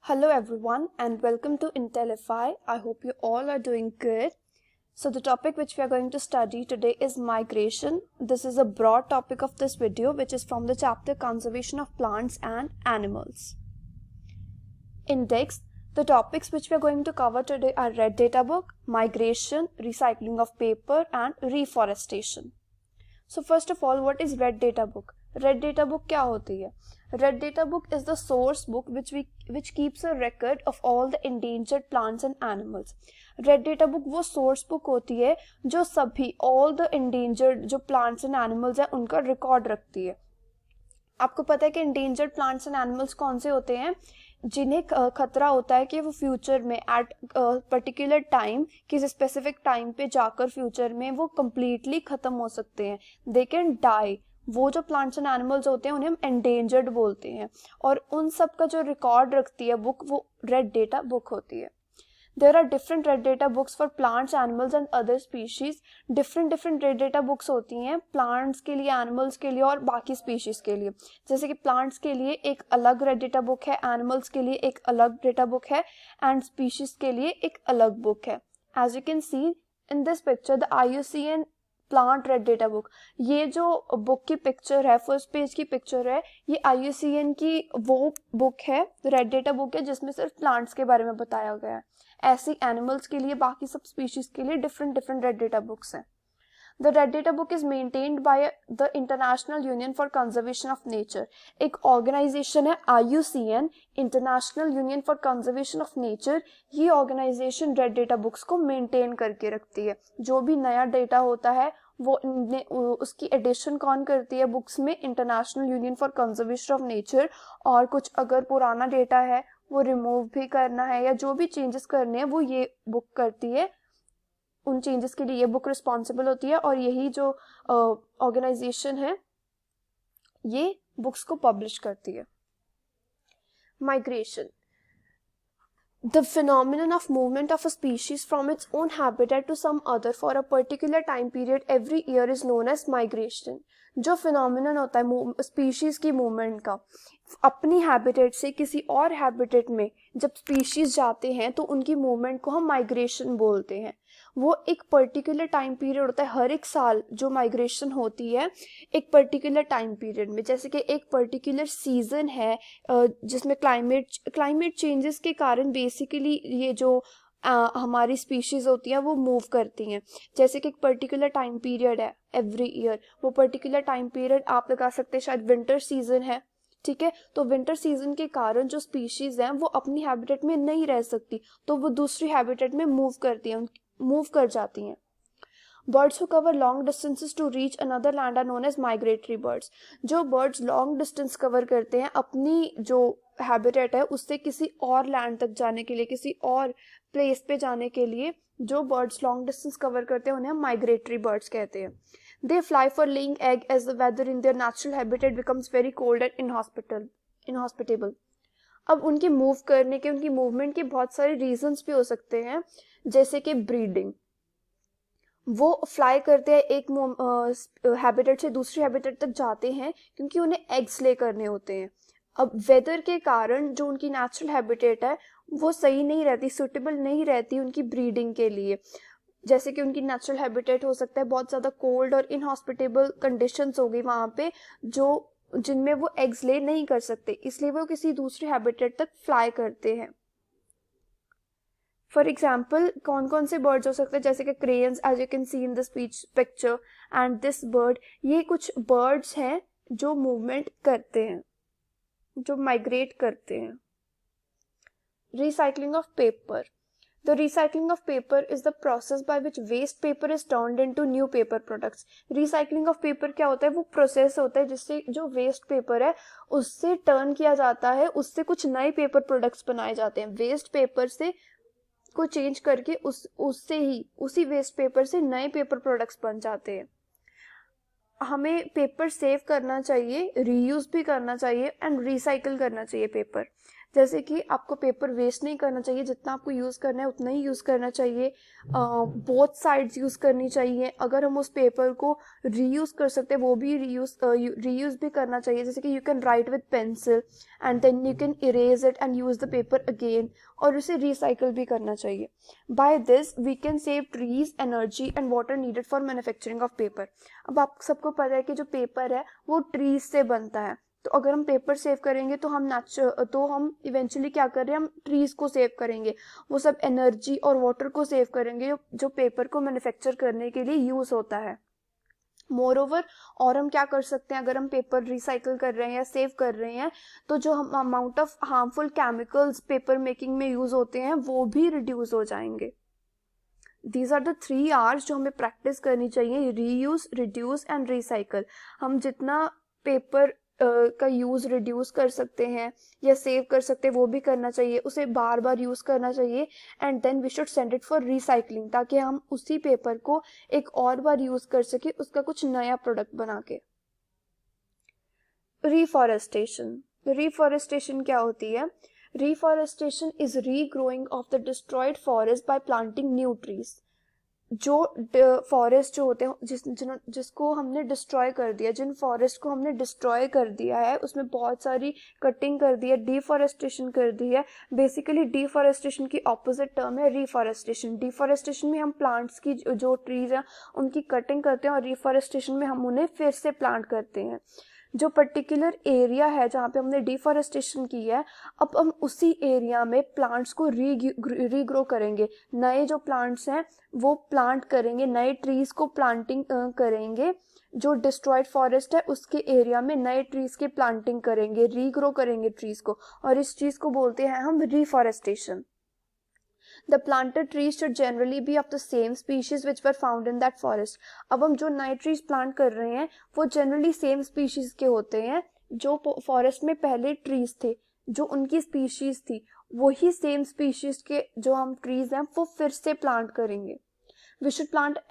Hello everyone and welcome to Intellify. I hope you all are doing good. So the topic which we are going to study today is migration. This is a broad topic of this video which is from the chapter Conservation of Plants and Animals. Index. The topics which we are going to cover today are red data book, migration, recycling of paper and reforestation. So first of all, what is red data book? Red data book क्या होती है? Red data book is the source book which keeps a record of all the endangered plants and animals. Red data book वो source book होती है जो सभी all the endangered जो plants and animals है उनका record रखती है. आपको पता है कि endangered plants and animals कौन से होते हैं? जिन्हें खतरा होता है कि वो फ्यूचर में एट पर्टिकुलर टाइम किसी स्पेसिफिक टाइम पे जाकर फ्यूचर में वो कम्प्लीटली खत्म हो सकते हैं. They can die. वो जो प्लांट्स एंड एनिमल्स होते हैं उन्हें हम एंडेंजर्ड बोलते हैं और उन सब का जो रिकॉर्ड रखती है बुक वो रेड डेटा बुक होती है. There are different red data books for plants, animals and other species. different red data books होती हैं plants के लिए, animals के लिए और बाकी species के लिए. जैसे कि plants के लिए एक अलग red data book है, animals के लिए एक अलग data book है and species के लिए एक अलग book है. As you can see in this picture, the IUCN plant red data book, ये जो बुक की पिक्चर है, फर्स्ट पेज की पिक्चर है, ये IUCN की वो बुक है, रेड डेटा बुक है जिसमें सिर्फ प्लांट्स के बारे में बताया गया है. ऐसे एनिमल्स के लिए, बाकी सब स्पीशीज के लिए डिफरेंट रेड डेटा बुक्स हैं. The Red Data Book is maintained by the International Union for Conservation of Nature. एक ऑर्गेनाइजेशन है IUCN, International Union for Conservation of Nature. ये ऑर्गेनाइजेशन रेड डेटा बुक्स को maintain करके रखती है. जो भी नया डेटा होता है वो उसकी एडिशन कौन करती है बुक्स में? International union for conservation of nature. और कुछ अगर पुराना डेटा है वो रिमूव भी करना है या जो भी चेंजेस करने हैं वो ये बुक करती है. उन चेंजेस के लिए ये बुक रिस्पॉन्सिबल होती है और यही जो ऑर्गेनाइजेशन है ये बुक्स को पब्लिश करती है. Migration. The phenomenon of movement of a species from its own habitat to some other for a particular time period every year is known as migration. जो phenomenon होता है species की movement का, अपनी habitat से किसी और habitat में जब species जाते हैं तो उनकी movement को हम migration बोलते हैं. वो एक पर्टिकुलर टाइम पीरियड होता है. हर एक साल जो माइग्रेशन होती है एक पर्टिकुलर टाइम पीरियड में, जैसे कि एक पर्टिकुलर सीजन है जिसमें क्लाइमेट चेंजेस के कारण बेसिकली ये जो हमारी स्पीशीज होती हैं वो मूव करती हैं. जैसे कि एक पर्टिकुलर टाइम पीरियड है एवरी ईयर, वो पर्टिकुलर टाइम पीरियड आप लगा सकते हैं शायद विंटर सीजन है. ठीक है, तो विंटर सीजन के कारण जो स्पीशीज हैं वो अपनी हैबिटेट में नहीं रह सकती तो वो दूसरी हैबिटेट में मूव कर जाती हैं. Birds who cover long distances to reach another land are known as migratory birds. जो बर्ड्स लॉन्ग डिस्टेंस कवर करते हैं अपनी जो हैबिटेट है उससे किसी और लैंड तक जाने के लिए, किसी और प्लेस पे जाने के लिए जो बर्ड्स लॉन्ग डिस्टेंस कवर करते हैं उन्हें हम माइग्रेटरी बर्ड्स कहते हैं. They fly for laying egg as the weather in their natural habitat becomes very cold and inhospitable. अब उनकी मूव करने के, उनकी मूवमेंट के बहुत सारे रीजंस भी हो सकते हैं, जैसे कि ब्रीडिंग. वो फ्लाई करते हैं एक हैबिटेट से दूसरी हैबिटेट तक जाते हैं क्योंकि उन्हें एग्स ले करने होते हैं. अब वेदर के कारण जो उनकी नेचुरल हैबिटेट है वो सही नहीं रहती, सुटेबल नहीं रहती उनकी ब्रीडिंग के लिए. जैसे कि उनकी नेचुरल हैबिटेट हो सकता है बहुत ज़्यादा कोल्ड और इनहॉस्पिटेबल कंडीशंस हो गई वहाँ पे जिनमें वो एग्स ले नहीं कर सकते, इसलिए वो किसी दूसरी हैबिटेट तक फ्लाई करते हैं. फॉर एग्जाम्पल कौन कौन से बर्ड्स हो सकते हैं, जैसे कि cranes, as you can see in this picture and this bird. ये कुछ बर्ड्स हैं जो मूवमेंट करते हैं, जो माइग्रेट करते हैं. Recycling of paper. The recycling of paper is the process by which waste paper is turned into new paper products. Recycling of paper क्या होता है? वो प्रोसेस होता है जिससे जो वेस्ट पेपर है उससे टर्न किया जाता है, उससे कुछ नए पेपर प्रोडक्ट्स बनाए जाते हैं. वेस्ट पेपर से को चेंज करके उसी वेस्ट पेपर से नए पेपर प्रोडक्ट्स बन जाते हैं. हमें पेपर सेव करना चाहिए, रीयूज भी करना चाहिए एंड रिसाइकिल करना चाहिए पेपर। जैसे कि आपको पेपर वेस्ट नहीं करना चाहिए, जितना आपको यूज़ करना है उतना ही यूज़ करना चाहिए, बोथ साइड्स यूज़ करनी चाहिए। अगर हम उस पेपर को रीयूज़ कर सकते हैं वो भी रीयूज़ भी करना चाहिए। जैसे कि you can write with pencil and then you can erase it and use the paper again, और उसे रिसाइकिल भी करना चाहिए। By this we can save trees, energy and water needed for manufacturing of paper. अब आप सबको पता है कि जो पेपर है वो ट्रीज से बनता है, तो अगर हम पेपर सेव करेंगे तो हम इवेंचुअली क्या कर रहे हैं, हम ट्रीज को सेव करेंगे, वो सब एनर्जी और वाटर को सेव करेंगे जो पेपर को मैन्युफैक्चर करने के लिए यूज होता है। मोर ओवर, और हम क्या कर सकते हैं, अगर हम पेपर रिसाइकिल कर रहे हैं या सेव कर रहे हैं तो जो हम amount of harmful chemicals paper making में यूज होते हैं वो भी रिड्यूस हो जाएंगे। दीज आर द 3 R's जो हमें प्रैक्टिस करनी चाहिए, रीयूज, रिड्यूस एंड रिसाइकल। हम जितना पेपर का यूज़ रिड्यूस कर सकते हैं या सेव कर सकते हैं वो भी करना चाहिए, उसे बार बार यूज़ करना चाहिए and then we should send it for recycling, ताकि हम उसी पेपर को एक और बार यूज़ कर सके, उसका कुछ नया प्रोडक्ट बना के। रिफॉरेस्टेशन क्या होती है? Reforestation is regrowing of the destroyed forest by planting new trees. जो फॉरेस्ट जो होते हैं जिसको हमने डिस्ट्रॉय कर दिया, जिन फॉरेस्ट को हमने डिस्ट्रॉय कर दिया है, उसमें बहुत सारी कटिंग कर दी है, डिफॉरेस्टेशन कर दी है। बेसिकली डिफॉरेस्टेशन की ऑपोजिट टर्म है रिफॉरेस्टेशन। डिफॉरेस्टेशन में हम प्लांट्स की जो ट्रीज हैं उनकी कटिंग करते हैं, और रिफॉरेस्टेशन में हम उन्हें फिर से प्लांट करते हैं। जो पर्टिकुलर एरिया है जहाँ पे हमने डिफॉरेस्टेशन की है, अब हम उसी एरिया में प्लांट्स को रीग्रो करेंगे, नए जो प्लांट्स हैं वो प्लांट करेंगे, नए ट्रीज को प्लांटिंग करेंगे। जो डिस्ट्रॉयड फॉरेस्ट है उसके एरिया में नए ट्रीज की प्लांटिंग करेंगे, रीग्रो करेंगे ट्रीज को, और इस चीज को बोलते हैं हम reforestation. The planted trees should generally be of the same species which were found in that forest. अब हम जो नए ट्रीज प्लांट कर रहे हैं वो जनरली सेम स्पीशीज के होते हैं जो फॉरेस्ट में पहले ट्रीज थे, जो उनकी स्पीशीज थी, वही सेम स्पीशीज के जो हम ट्रीज हैं वो फिर से प्लांट करेंगे। We should plant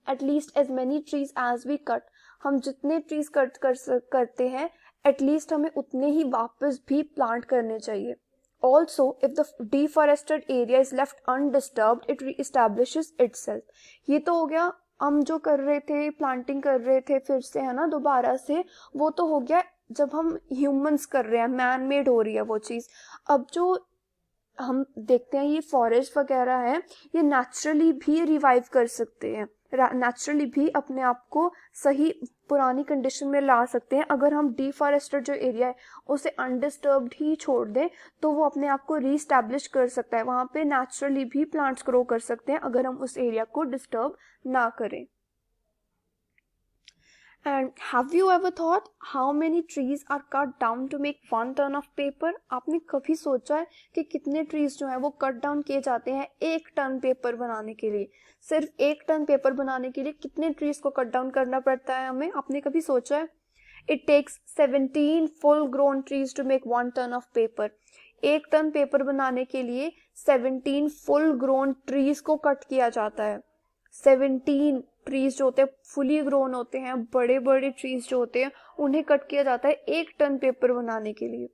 at least as many trees as we cut. हम जितने ट्रीज कट करते हैं एटलीस्ट हमें उतने ही वापस भी प्लांट करने चाहिए। Also, if the deforested area is left undisturbed, it reestablishes itself. ये तो हो गया हम जो कर रहे थे, प्लांटिंग कर रहे थे फिर से, है ना, दोबारा से, वो तो हो गया जब हम ह्यूमंस कर रहे हैं, मैन मेड हो रही है वो चीज़। अब जो हम देखते हैं ये फॉरेस्ट वगैरह है, ये नेचुरली भी रिवाइव कर सकते हैं, नेचुरली भी अपने आप को सही पुरानी कंडीशन में ला सकते हैं। अगर हम डिफॉरेस्टेड जो एरिया है उसे अनडिस्टर्ब्ड ही छोड़ दें तो वो अपने आप को रीस्टैब्लिश कर सकता है, वहाँ पे नेचुरली भी प्लांट्स ग्रो कर सकते हैं अगर हम उस एरिया को डिस्टर्ब ना करें। And have you ever thought how many trees are cut down to make 1 ton of paper? आपने कभी सोचा है कि कितने ट्रीज जो है वो कट डाउन किए जाते हैं 1 टन पेपर बनाने के लिए? सिर्फ 1 टन पेपर बनाने के लिए कितने ट्रीज को कट डाउन करना पड़ता है हमें? आपने कभी सोचा है? It takes 17 full grown trees to make 1 ton of paper. 1 ton paper बनाने के लिए 17 फुल ग्रोन ट्रीज को कट किया जाता है। 17 ट्रीज जो होते हैं फुली ग्रोन होते हैं, बड़े बड़े ट्रीज जो होते हैं उन्हें कट किया जाता है 1 टन पेपर बनाने के लिए।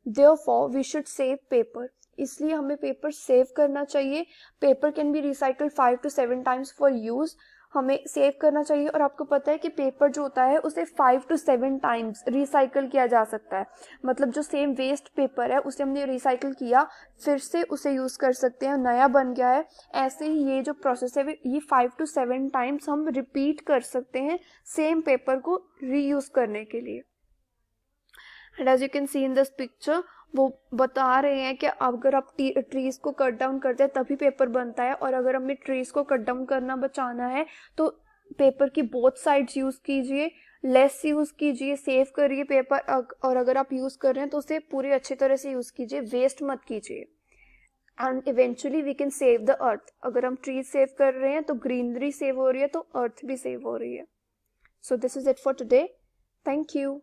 Therefore, we should save paper. इसलिए हमें पेपर सेव करना चाहिए। Paper can be recycled 5 to 7 times for use. हमें सेव करना चाहिए, और आपको पता है कि पेपर जो होता है उसे 5 to 7 times रिसाइकल किया जा सकता है। मतलब जो सेम वेस्ट पेपर है उसे हमने रिसाइकल किया, फिर से उसे यूज़ कर सकते हैं, नया बन गया है। ऐसे ही ये जो प्रोसेस है ये 5 to 7 times हम रिपीट कर सकते हैं सेम पेपर को रीयूज़ करने के लिए। And as you can see in this picture, वो बता रहे हैं कि अगर आप ट्रीज को कट डाउन करते हैं तभी पेपर बनता है, और अगर हमें ट्रीज को कट डाउन करना बचाना है तो पेपर की बोथ साइड्स यूज़ कीजिए, लेस यूज़ कीजिए, सेव करिए पेपर, और अगर आप यूज़ कर रहे हैं तो उसे पूरी अच्छी तरह से यूज़ कीजिए, वेस्ट मत कीजिए। And eventually we can save the earth. अगर हम ट्रीज सेव कर रहे हैं तो ग्रीनरी सेव हो रही है, तो अर्थ भी सेव हो रही है। So this is it for today. Thank you.